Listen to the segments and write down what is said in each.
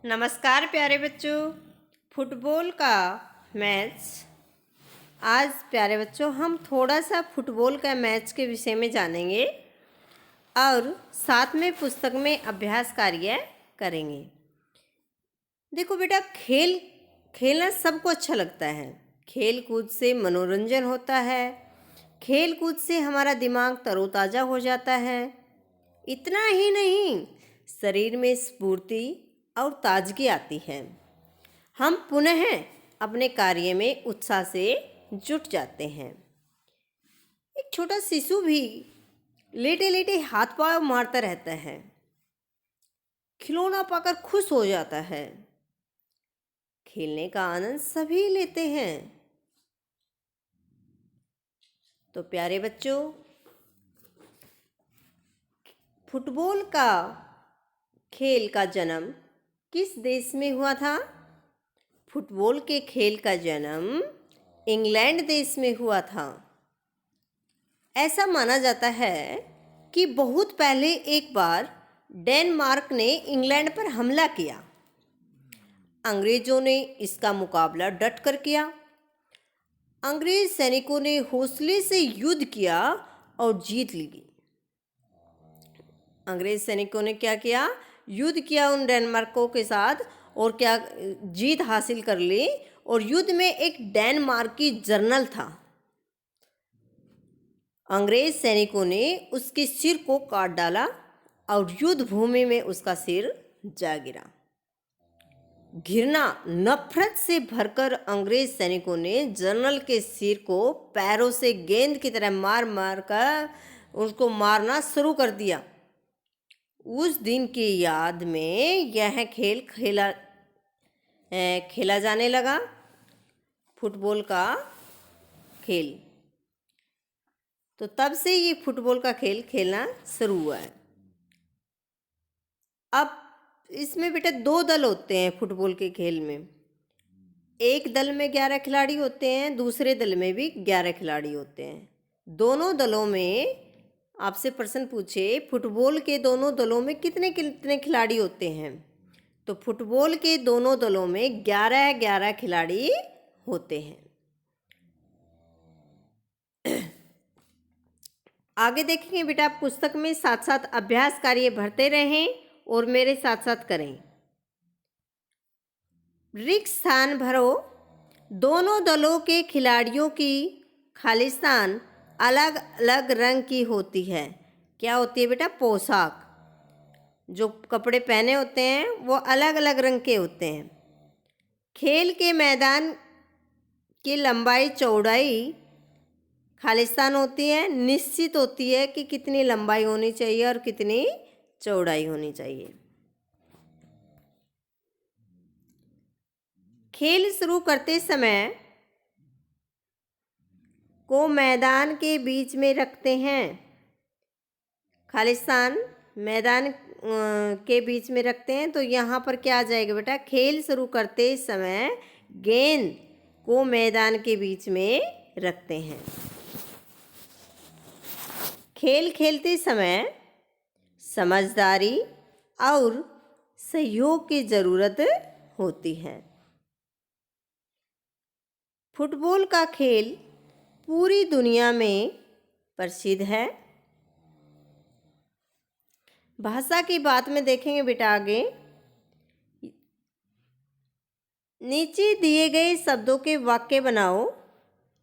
नमस्कार प्यारे बच्चों। फुटबॉल का मैच। आज प्यारे बच्चों हम थोड़ा सा फुटबॉल का मैच के विषय में जानेंगे और साथ में पुस्तक में अभ्यास कार्य करेंगे। देखो बेटा, खेलना सबको अच्छा लगता है। खेल कूद से मनोरंजन होता है। खेल कूद से हमारा दिमाग तरोताज़ा हो जाता है। इतना ही नहीं, शरीर में स्फूर्ति और ताजगी आती है। हम पुनः अपने कार्य में उत्साह से जुट जाते हैं। एक छोटा शिशु भी लेटे लेटे हाथ पांव मारता रहता है, खिलौना पाकर खुश हो जाता है। खेलने का आनंद सभी लेते हैं। तो प्यारे बच्चों, फुटबॉल का खेल का जन्म किस देश में हुआ था? फुटबॉल के खेल का जन्म इंग्लैंड देश में हुआ था। ऐसा माना जाता है कि बहुत पहले एक बार डेनमार्क ने इंग्लैंड पर हमला किया। अंग्रेजों ने इसका मुकाबला डट कर किया। अंग्रेज सैनिकों ने हौसले से युद्ध किया और जीत ली। अंग्रेज सैनिकों ने क्या किया? युद्ध किया उन डेनमार्कों के साथ और क्या जीत हासिल कर ली। और युद्ध में एक डेनमार्की जनरल था। अंग्रेज सैनिकों ने उसके सिर को काट डाला और युद्ध भूमि में उसका सिर जा गिरा। घृणा, नफरत से भरकर अंग्रेज सैनिकों ने जनरल के सिर को पैरों से गेंद की तरह मार मार कर उसको मारना शुरू कर दिया। उस दिन की याद में यह खेल खेला जाने लगा, फुटबॉल का खेल। तो तब से ये फुटबॉल का खेल खेलना शुरू हुआ है। अब इसमें बेटा 2 दल होते हैं फुटबॉल के खेल में। एक दल में 11 खिलाड़ी होते हैं, दूसरे दल में भी 11 खिलाड़ी होते हैं। दोनों दलों में आपसे प्रश्न पूछे, फुटबॉल के दोनों दलों में कितने कितने खिलाड़ी होते हैं? तो फुटबॉल के दोनों दलों में 11-11 खिलाड़ी होते हैं। आगे देखेंगे बेटा, पुस्तक में साथ साथ अभ्यास कार्य भरते रहें और मेरे साथ साथ करें। रिक्त स्थान भरो। दोनों दलों के खिलाड़ियों की खालिस्तान अलग अलग रंग की होती है। क्या होती है बेटा? पोशाक। जो कपड़े पहने होते हैं वो अलग अलग रंग के होते हैं। खेल के मैदान की लंबाई चौड़ाई खालिस्तान होती है, निश्चित होती है कि कितनी लंबाई होनी चाहिए और कितनी चौड़ाई होनी चाहिए। खेल शुरू करते समय को मैदान के बीच में रखते हैं। खालिस्तान मैदान के बीच में रखते हैं। तो यहाँ पर क्या आ जाएगा बेटा? खेल शुरू करते समय गेंद को मैदान के बीच में रखते हैं। खेल खेलते समय समझदारी और सहयोग की ज़रूरत होती है। फुटबॉल का खेल पूरी दुनिया में प्रसिद्ध है। भाषा की बात में देखेंगे बेटा आगे। नीचे दिए गए शब्दों के वाक्य बनाओ।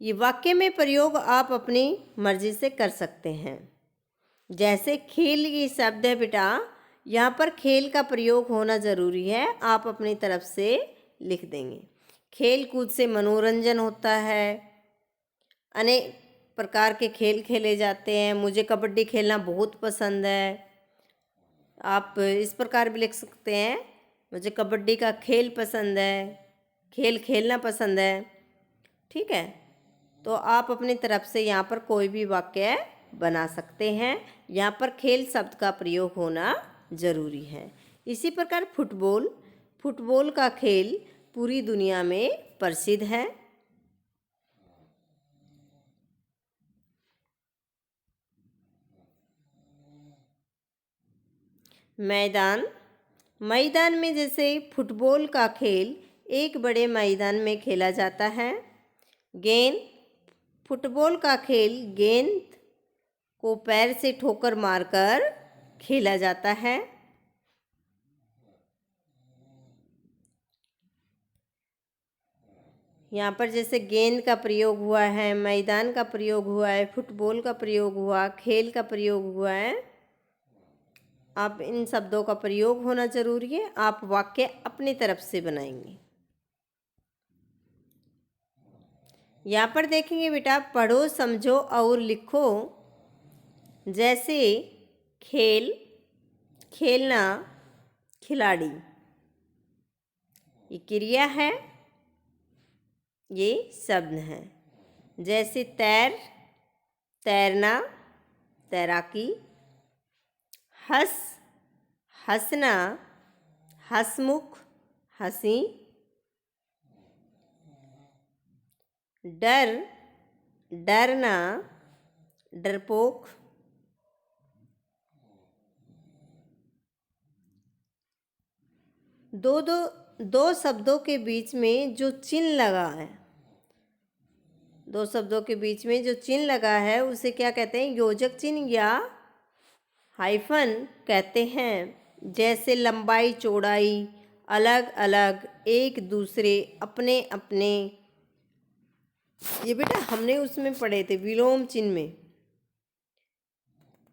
ये वाक्य में प्रयोग आप अपनी मर्जी से कर सकते हैं। जैसे खेल ये शब्द है बेटा, यहाँ पर खेल का प्रयोग होना ज़रूरी है। आप अपनी तरफ से लिख देंगे। खेल कूद से मनोरंजन होता है। अनेक प्रकार के खेल खेले जाते हैं। मुझे कबड्डी खेलना बहुत पसंद है। आप इस प्रकार भी लिख सकते हैं, मुझे कबड्डी का खेल पसंद है, खेल खेलना पसंद है। ठीक है, तो आप अपनी तरफ से यहाँ पर कोई भी वाक्य बना सकते हैं। यहाँ पर खेल शब्द का प्रयोग होना ज़रूरी है। इसी प्रकार फुटबॉल का खेल पूरी दुनिया में प्रसिद्ध है। मैदान मैदान में जैसे फुटबॉल का खेल एक बड़े मैदान में खेला जाता है। गेंद, फुटबॉल का खेल गेंद को पैर से ठोकर मारकर खेला जाता है। यहाँ पर जैसे गेंद का प्रयोग हुआ है, मैदान का प्रयोग हुआ है, फुटबॉल का प्रयोग हुआ, खेल का प्रयोग हुआ है। आप इन शब्दों का प्रयोग होना जरूरी है। आप वाक्य अपनी तरफ से बनाएंगे। यहाँ पर देखेंगे बेटा, पढ़ो, समझो और लिखो। जैसे खेल, खेलना, खिलाड़ी, ये क्रिया है, ये शब्द हैं। जैसे तैर, तैरना, तैराकी, हंस, हंसना, हंसमुख, हंसी, डर, डरना, डरपोक, दो शब्दों के बीच में जो चिन्ह लगा है, दो शब्दों के बीच में जो चिन्ह लगा है उसे क्या कहते हैं? योजक चिन्ह या हाइफन कहते हैं। जैसे लंबाई, चौड़ाई, अलग अलग, एक दूसरे, अपने अपने, ये बेटा हमने उसमें पढ़े थे विलोम चिन्ह में,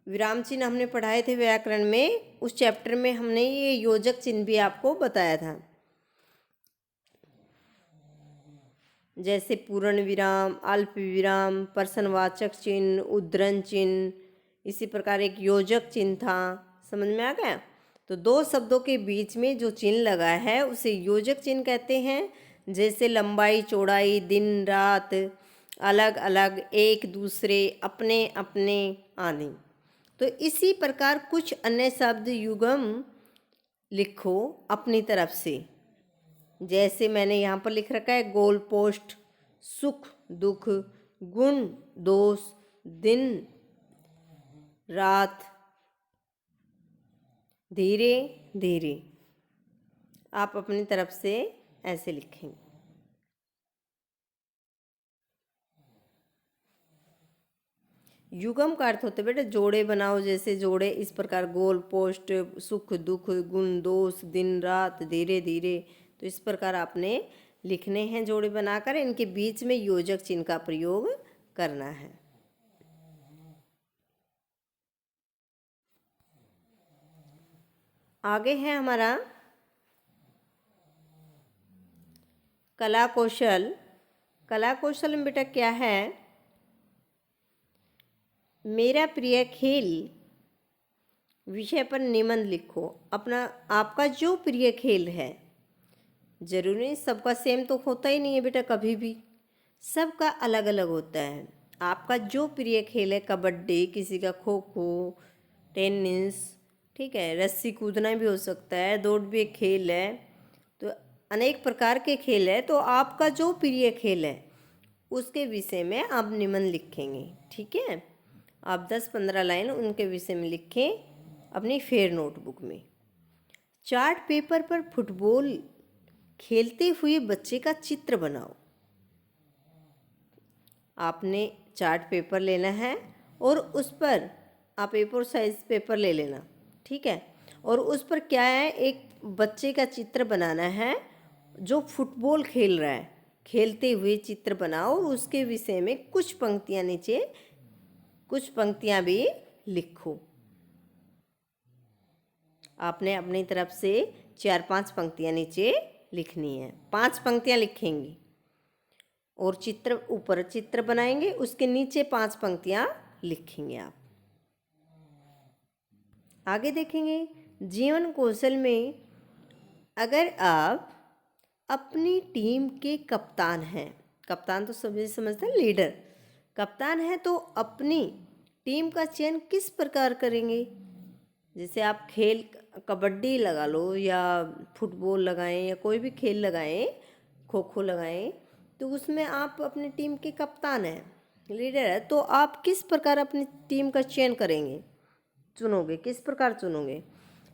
विराम चिन्ह हमने पढ़ाए थे व्याकरण में। उस चैप्टर में हमने ये योजक चिन्ह भी आपको बताया था। जैसे पूर्ण विराम, अल्प विराम, प्रश्नवाचक चिन्ह, उद्धरण चिन्ह, इसी प्रकार एक योजक चिन्ह था। समझ में आ गया? तो दो शब्दों के बीच में जो चिन्ह लगा है उसे योजक चिन्ह कहते हैं। जैसे लंबाई, चौड़ाई, दिन रात, अलग अलग, एक दूसरे, अपने अपने आदि। तो इसी प्रकार कुछ अन्य शब्द युगम लिखो अपनी तरफ से। जैसे मैंने यहाँ पर लिख रखा है गोल पोस्ट, सुख दुख, गुण दोष, दिन रात, धीरे धीरे। आप अपनी तरफ से ऐसे लिखेंगे। युगम का अर्थ होता है बेटा जोड़े बनाओ। जैसे जोड़े इस प्रकार गोल पोस्ट, सुख दुख, गुण दोष, दिन रात, धीरे धीरे। तो इस प्रकार आपने लिखने हैं जोड़े बनाकर। इनके बीच में योजक चिन्ह का प्रयोग करना है। आगे है हमारा कला कौशल। कला कौशल में बेटा क्या है? मेरा प्रिय खेल विषय पर निबंध लिखो। अपना आपका जो प्रिय खेल है, जरूरी नहीं सबका सेम तो होता ही नहीं है बेटा, कभी भी सबका अलग अलग होता है। आपका जो प्रिय खेल है, कबड्डी, किसी का खो खो, टेनिस, ठीक है, रस्सी कूदना भी हो सकता है, दौड़ भी एक खेल है। तो अनेक प्रकार के खेल है। तो आपका जो प्रिय खेल है उसके विषय में आप निबंध लिखेंगे। ठीक है, आप 10-15 लाइन उनके विषय में लिखें अपनी फेयर नोटबुक में। चार्ट पेपर पर फुटबॉल खेलते हुए बच्चे का चित्र बनाओ। आपने चार्ट पेपर लेना है और उस पर आप A4 साइज पेपर ले लेना, ठीक है। और उस पर क्या है, एक बच्चे का चित्र बनाना है जो फुटबॉल खेल रहा है। खेलते हुए चित्र बनाओ और उसके विषय में कुछ पंक्तियां नीचे, कुछ पंक्तियां भी लिखो। आपने अपनी तरफ से 4-5 पंक्तियां नीचे लिखनी है। 5 पंक्तियां लिखेंगे और चित्र, ऊपर चित्र बनाएंगे, उसके नीचे 5 पंक्तियां लिखेंगे आप। आगे देखेंगे जीवन कौशल में, अगर आप अपनी टीम के कप्तान हैं, कप्तान तो सभी समझते हैं लीडर, कप्तान है तो अपनी टीम का चयन किस प्रकार करेंगे? जैसे आप खेल, कबड्डी लगा लो या फुटबॉल लगाएं या कोई भी खेल लगाएं, खो खो लगाएं, तो उसमें आप अपनी टीम के कप्तान हैं, लीडर है, तो आप किस प्रकार अपनी टीम का चयन करेंगे, चुनोगे, किस प्रकार चुनोगे?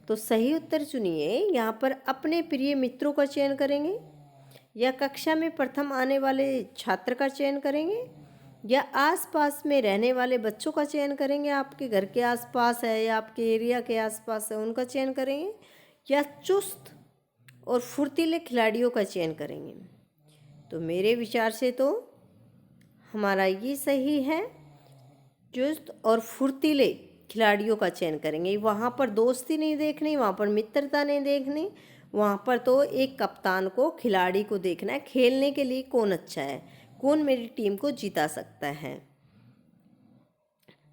तो सही उत्तर चुनिए। यहाँ पर अपने प्रिय मित्रों का चयन करेंगे, या कक्षा में प्रथम आने वाले छात्र का चयन करेंगे, या आसपास में रहने वाले बच्चों का चयन करेंगे, आपके घर के आसपास है या आपके एरिया के आसपास है उनका चयन करेंगे, या चुस्त और फुर्तीले खिलाड़ियों का चयन करेंगे। तो मेरे विचार से तो हमारा ये सही है, चुस्त और फुर्तीले खिलाड़ियों का चयन करेंगे। वहाँ पर दोस्ती नहीं देखनी, वहाँ पर मित्रता नहीं देखनी, वहाँ पर तो एक कप्तान को, खिलाड़ी को देखना है, खेलने के लिए कौन अच्छा है, कौन मेरी टीम को जिता सकता है।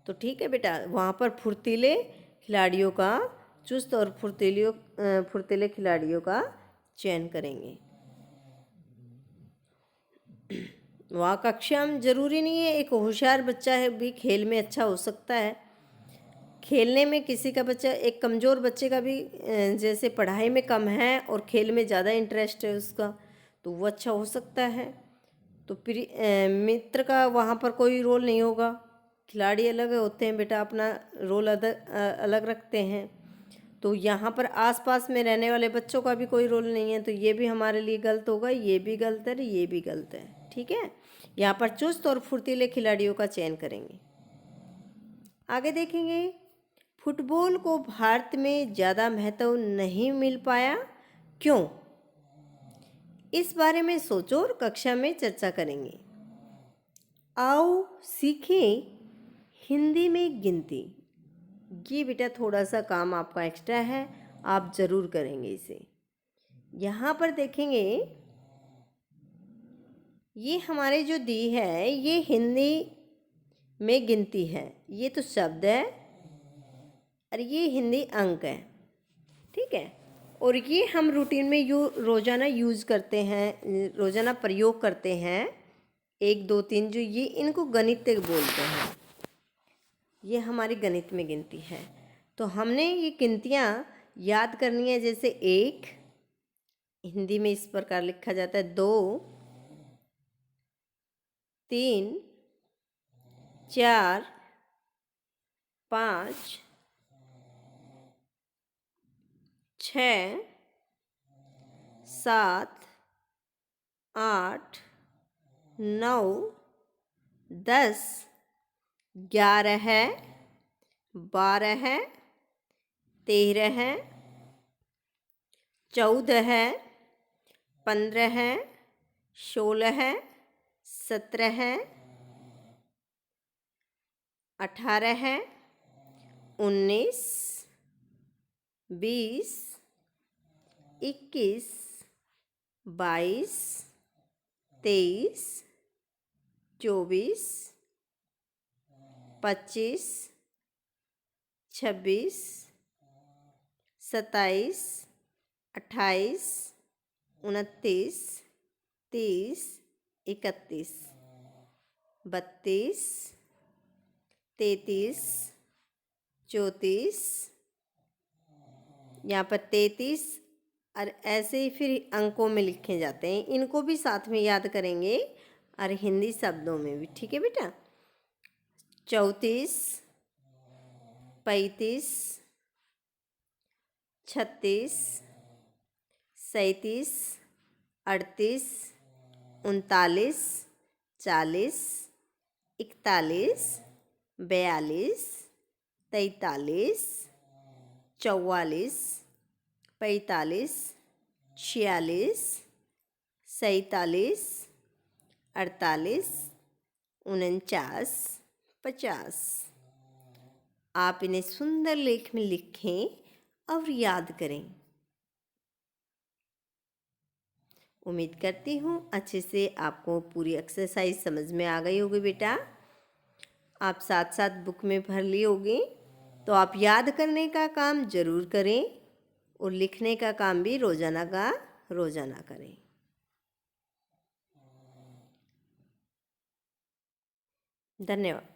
तो ठीक है बेटा, वहाँ पर फुर्तीले खिलाड़ियों का, चुस्त और फुर्तीले खिलाड़ियों का चयन करेंगे। वहाँ कक्षा में ज़रूरी नहीं है एक होशियार बच्चा है भी खेल में अच्छा हो सकता है। खेलने में किसी का बच्चा, एक कमज़ोर बच्चे का भी जैसे पढ़ाई में कम है और खेल में ज़्यादा इंटरेस्ट है उसका, तो वो अच्छा हो सकता है। तो मित्र का वहाँ पर कोई रोल नहीं होगा। खिलाड़ी अलग होते हैं बेटा, अपना रोल अलग रखते हैं। तो यहाँ पर आसपास में रहने वाले बच्चों का भी कोई रोल नहीं है, तो ये भी हमारे लिए गलत होगा, ये भी गलत है, ये भी गलत है। ठीक है, यहाँ पर चुस्त और फुर्तीले खिलाड़ियों का चयन करेंगे। आगे देखेंगे, फुटबॉल को भारत में ज़्यादा महत्व नहीं मिल पाया, क्यों? इस बारे में सोचो और कक्षा में चर्चा करेंगे। आओ सीखें हिंदी में गिनती। ये बेटा थोड़ा सा काम आपका एक्स्ट्रा है, आप ज़रूर करेंगे इसे। यहाँ पर देखेंगे, ये हमारे जो दी है ये हिंदी में गिनती है, ये तो शब्द है और ये हिंदी अंक है। ठीक है, और ये हम रूटीन में रोज़ाना यूज़ करते हैं, रोज़ाना प्रयोग करते हैं। 1 2 3 जो ये, इनको गणित बोलते हैं, ये हमारी गणित में गिनती है। तो हमने ये गिनतियाँ याद करनी है। जैसे 1 हिंदी में इस प्रकार लिखा जाता है, 2 3 4 5 6 7 8 9 10 11 है, 12 है, 13 है, 14 है, 15 है, 16 है, 17 है, 18 है, 19 20 21 22 23 24 25 26 27 28 29 30 31 32 33 34, यहाँ पर 33, और ऐसे ही फिर अंकों में लिखे जाते हैं, इनको भी साथ में याद करेंगे और हिंदी शब्दों में भी। ठीक है बेटा, 34 35 36 37 38 39 40 41 42 43 44 45 46 47 48 49 50। आप इन्हें सुंदर लेख में लिखें और याद करें। उम्मीद करती हूँ अच्छे से आपको पूरी एक्सरसाइज समझ में आ गई होगी बेटा। आप साथ साथ बुक में भर ली होगी, तो आप याद करने का काम ज़रूर करें और लिखने का काम भी रोज़ाना का रोज़ाना करें। धन्यवाद।